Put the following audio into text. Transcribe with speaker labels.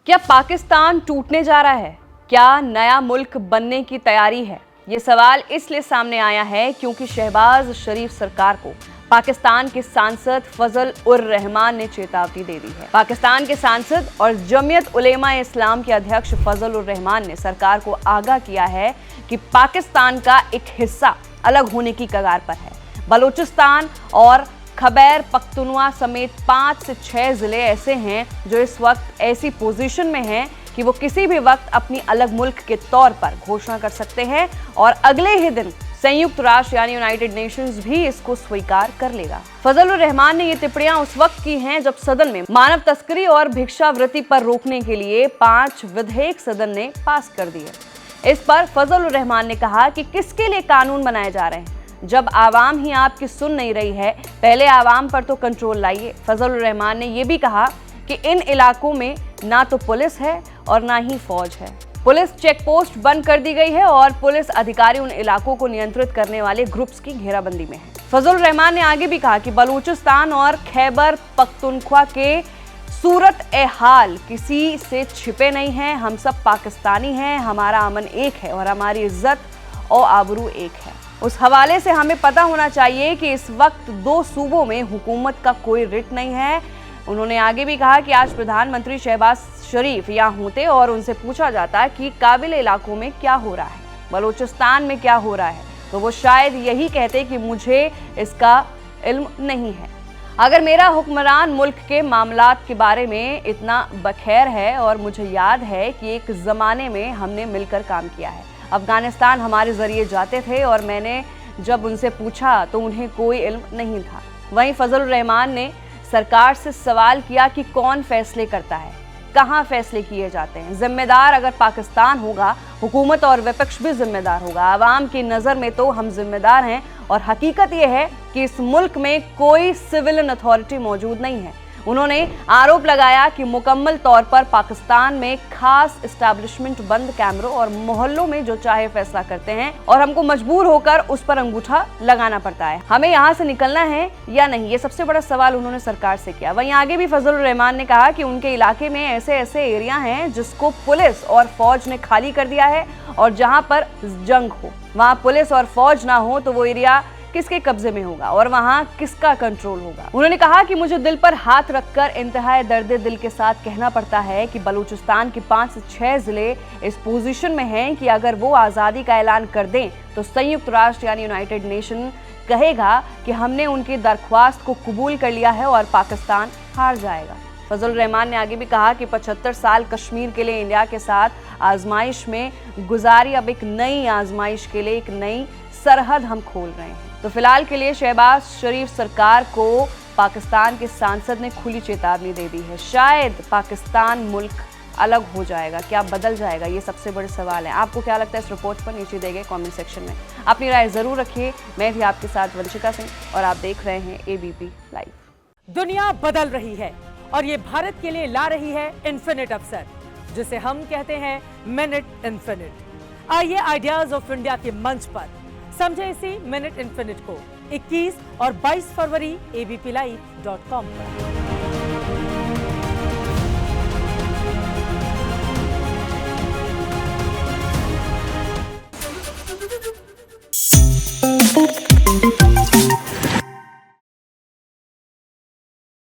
Speaker 1: क्या पाकिस्तान टूटने जा रहा है? क्या नया मुल्क बनने की तैयारी है? ये सवाल इसलिए सामने आया है क्योंकि शहबाज शरीफ सरकार को पाकिस्तान के सांसद फजल उर रहमान ने चेतावनी दे दी है। पाकिस्तान के सांसद और जमीयत उलेमा इस्लाम के अध्यक्ष फजल उर रहमान ने सरकार को आगाह किया है कि पाकिस्तान का एक हिस्सा अलग होने की कगार पर है। बलूचिस्तान और खैबर पख्तूनख्वा समेत 5 से 6 जिले ऐसे हैं जो इस वक्त ऐसी पोजीशन में हैं कि वो किसी भी वक्त अपनी अलग मुल्क के तौर पर घोषणा कर सकते हैं और अगले ही दिन संयुक्त राष्ट्र यानी यूनाइटेड नेशंस भी इसको स्वीकार कर लेगा। फजल उर रहमान ने ये टिप्पणियां उस वक्त की हैं जब सदन में मानव तस्करी और भिक्षावृत्ति पर रोकने के लिए 5 विधेयक सदन ने पास कर दिए। इस पर फजल उर रहमान ने कहा कि किसके लिए कानून बनाए जा रहे हैं जब आवाम ही आपकी सुन नहीं रही है, पहले आवाम पर तो कंट्रोल लाइए। फजल उर रहमान ने यह भी कहा कि इन इलाकों में ना तो पुलिस है और ना ही फौज है। पुलिस चेक पोस्ट बंद कर दी गई है और पुलिस अधिकारी उन इलाकों को नियंत्रित करने वाले ग्रुप्स की घेराबंदी में है। फजल उर रहमान ने आगे भी कहा कि बलूचिस्तान और खैबर पख्तूनख्वा के सूरत ए हाल किसी से छिपे नहीं हैं। हम सब पाकिस्तानी हैं, हमारा अमन एक है और हमारी इज्जत और आबरू एक है। उस हवाले से हमें पता होना चाहिए कि इस वक्त 2 सूबों में हुकूमत का कोई रिट नहीं है। उन्होंने आगे भी कहा कि आज प्रधानमंत्री शहबाज शरीफ यहाँ होते और उनसे पूछा जाता कि काबिल इलाकों में क्या हो रहा है, बलूचिस्तान में क्या हो रहा है, तो वो शायद यही कहते कि मुझे इसका इल्म नहीं है। अगर मेरा हुक्मरान मुल्क के मामलात के बारे में इतना बखैर है और मुझे याद है कि एक ज़माने में हमने मिलकर काम किया है। अफगानिस्तान हमारे ज़रिए जाते थे और मैंने जब उनसे पूछा तो उन्हें कोई इल्म नहीं था। वहीं फजल उर रहमान ने सरकार से सवाल किया कि कौन फैसले करता है, कहां फैसले किए जाते हैं। जिम्मेदार अगर पाकिस्तान होगा, हुकूमत और विपक्ष भी जिम्मेदार होगा। आवाम की नज़र में तो हम जिम्मेदार हैं और हकीकत यह है कि इस मुल्क में कोई सिविलियन अथॉरिटी मौजूद नहीं है। उन्होंने आरोप लगाया कि मुकम्मल तौर पर पाकिस्तान में खास एस्टैब्लिशमेंट बंद कैमरों और मोहल्लों में जो चाहे फैसला करते हैं और हमको मजबूर होकर उस पर अंगूठा लगाना पड़ता है। हमें यहाँ से निकलना है या नहीं, ये सबसे बड़ा सवाल उन्होंने सरकार से किया। वहीं आगे भी फजल उर रहमान ने कहा कि उनके इलाके में ऐसे ऐसे एरिया हैं जिसको पुलिस और फौज ने खाली कर दिया है और जहाँ पर जंग हो वहाँ पुलिस और फौज ना हो तो वो एरिया किसके कब्जे में होगा और वहां किसका कंट्रोल होगा। उन्होंने कहा कि मुझे दिल पर हाथ रखकर इंतहाई दर्द दिल के साथ कहना पड़ता है कि बलूचिस्तान के 5 से 6 जिले इस पोजीशन में हैं कि अगर वो आज़ादी का ऐलान कर दें तो संयुक्त राष्ट्र यानी यूनाइटेड नेशन कहेगा कि हमने उनकी दरख्वास्त को कबूल कर लिया है और पाकिस्तान हार जाएगा। फजल रहमान ने आगे भी कहा कि 75 साल कश्मीर के लिए इंडिया के साथ आजमाइश में गुजारी, अब एक नई आजमाइश के लिए एक नई सरहद हम खोल रहे हैं। तो फिलहाल के लिए शहबाज शरीफ सरकार को पाकिस्तान के सांसद ने खुली चेतावनी दे दी है। शायद पाकिस्तान मुल्क अलग हो जाएगा, क्या बदल जाएगा, ये सबसे बड़े सवाल है। आपको क्या लगता है इस रिपोर्ट पर? नीचे दिए गए कमेंट सेक्शन में अपनी राय जरूर रखिए। मैं भी आपके साथ वंशिका सिंह और आप देख रहे हैं ABP लाइव।
Speaker 2: दुनिया बदल रही है और ये भारत के लिए ला रही है इन्फिनिट अवसर, जिसे हम कहते हैं मिनट इन्फिनिट। आइए आइडियाज ऑफ इंडिया के मंच पर समझे इसी मिनट इन्फिनिट को 21 और 22 फरवरी abplive.com पर।